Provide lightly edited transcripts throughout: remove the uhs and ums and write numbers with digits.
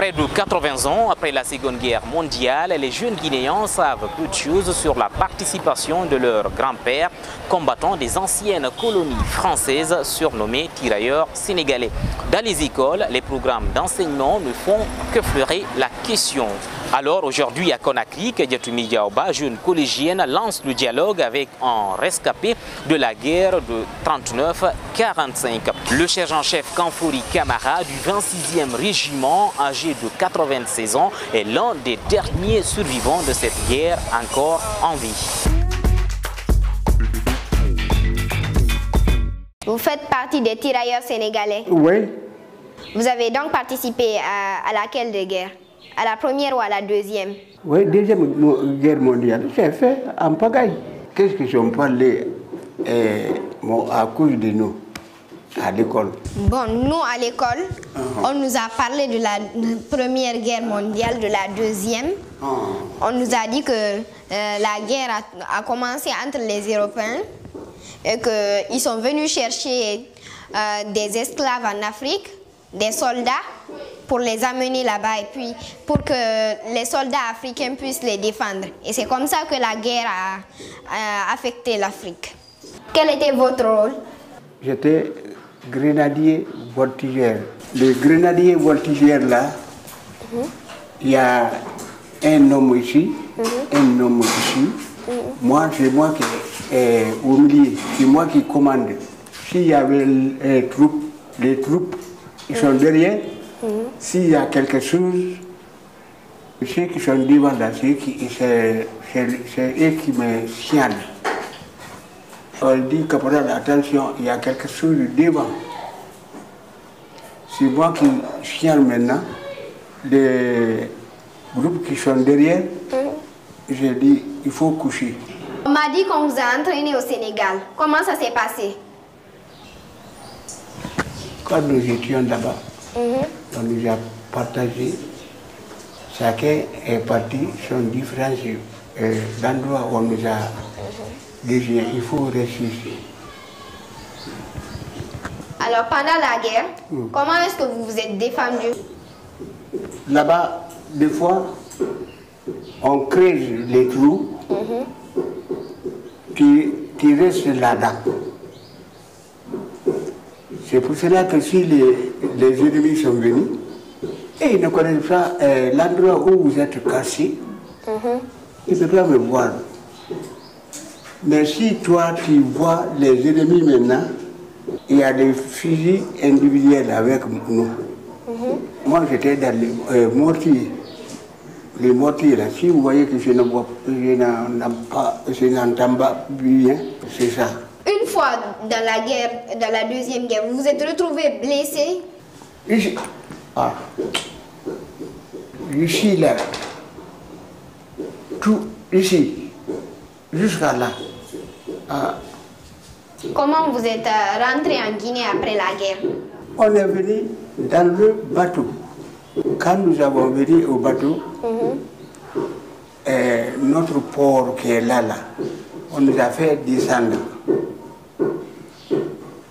Près de 80 ans après la Seconde Guerre mondiale, les jeunes Guinéens savent peu de choses sur la participation de leur grand-père, combattant des anciennes colonies françaises surnommées tirailleurs sénégalais. Dans les écoles, les programmes d'enseignement ne font que fleurer la question. Alors aujourd'hui à Conakry, Kadiatoumi Diaoba, jeune collégienne, lance le dialogue avec un rescapé de la guerre de 39-45. Le sergent-chef Kanfouri Kamara du 26e régiment, âgé de 96 ans, est l'un des derniers survivants de cette guerre encore en vie. Vous faites partie des tirailleurs sénégalais? Oui. Vous avez donc participé à laquelle de guerre? À la première ou à la deuxième? Oui, deuxième guerre mondiale, c'est fait en pagaille. Qu'est-ce qu'ils ont parlé à cause de nous, à l'école? Bon, nous à l'école, on nous a parlé de la première guerre mondiale, de la deuxième. On nous a dit que la guerre a commencé entre les Européens et qu'ils sont venus chercher des esclaves en Afrique, des soldats, pour les amener là-bas et puis pour que les soldats africains puissent les défendre. Et c'est comme ça que la guerre a affecté l'Afrique. Quel était votre rôle? J'étais grenadier voltigeur. Les grenadiers voltigeurs là, il y a un homme ici, un homme ici. Moi, c'est moi qui au milieu, c'est moi qui commande. S'il y avait les troupes, ils sont derrière. S'il y a quelque chose, ceux qui sont devant là, c'est eux qui me signalent. On dit, caporal, attention, il y a quelque chose devant. C'est moi qui signale maintenant les groupes qui sont derrière. J'ai dit, il faut coucher. On m'a dit qu'on vous a entraîné au Sénégal. Comment ça s'est passé? Quand nous étions là-bas, on nous a partagé, chacun est parti sur différents endroits où on nous a dit il faut rester ici. Alors pendant la guerre, comment est-ce que vous vous êtes défendu? Là-bas, des fois, on creuse les trous qui restent là-dedans. C'est pour cela que si les ennemis sont venus, et ils ne connaissent pas l'endroit où vous êtes caché, ils ne peuvent pas me voir. Mais si toi tu vois les ennemis maintenant, il y a des fusils individuels avec nous. Moi j'étais dans les mortiers. Les mortiers là, si vous voyez que je n'entends pas bien, c'est ça. Une fois dans la guerre, dans la deuxième guerre, vous vous êtes retrouvé blessé? Ici, ici là, tout ici, jusqu'à là. Comment vous êtes rentré en Guinée après la guerre? On est venu dans le bateau. Quand nous avons venu au bateau, notre port qui est là, on nous a fait descendre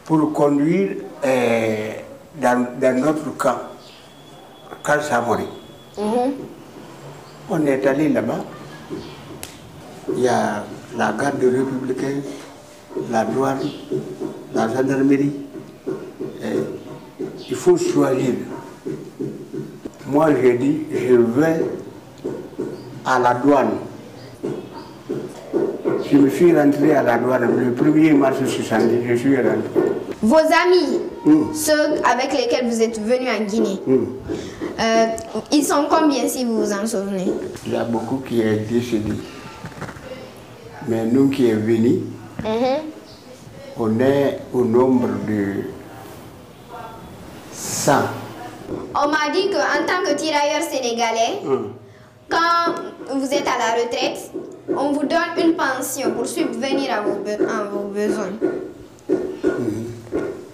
pour conduire dans notre camp Samori. On est allé là-bas, il y a la garde républicaine, la douane, la gendarmerie. Il faut choisir. Moi j'ai dit, je vais à la douane. Je me suis rentré à la douane le 1er mars 1970, je suis rentré. Vos amis, ceux avec lesquels vous êtes venus en Guinée, ils sont combien si vous vous en souvenez? Il y a beaucoup qui est décédé. Mais nous qui sommes venus, on est au nombre de 100. On m'a dit qu'en tant que tirailleur sénégalais, quand vous êtes à la retraite, on vous donne une pension pour subvenir à vos besoins.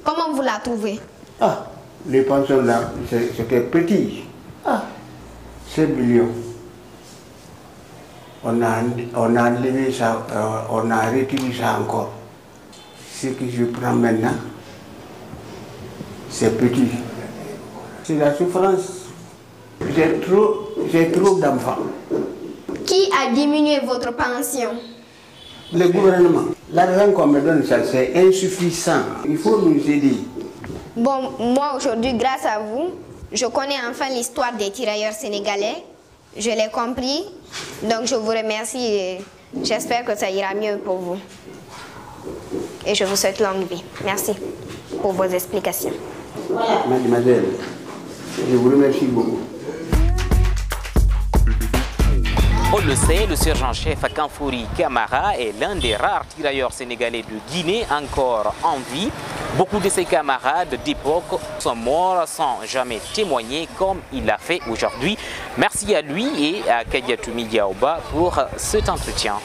Comment vous la trouvez? Les pensions là, c'était petit. 7 millions. On a enlevé ça, on a retiré ça encore. Ce que je prends maintenant, c'est petit. C'est la souffrance J'ai trop d'enfants. Qui a diminué votre pension? Le gouvernement. L'argent qu'on me donne, ça c'est insuffisant. Il faut nous aider. Bon, moi aujourd'hui, grâce à vous, je connais enfin l'histoire des tirailleurs sénégalais. Je l'ai compris. Donc je vous remercie et j'espère que ça ira mieux pour vous. Et je vous souhaite longue vie. Merci pour vos explications. Mademoiselle, je vous remercie beaucoup. On le sait, le sergent-chef Kanfouri Kamara est l'un des rares tirailleurs sénégalais de Guinée encore en vie. Beaucoup de ses camarades d'époque sont morts sans jamais témoigner comme il l'a fait aujourd'hui. Merci à lui et à Kadiatoumi Diaoba pour cet entretien.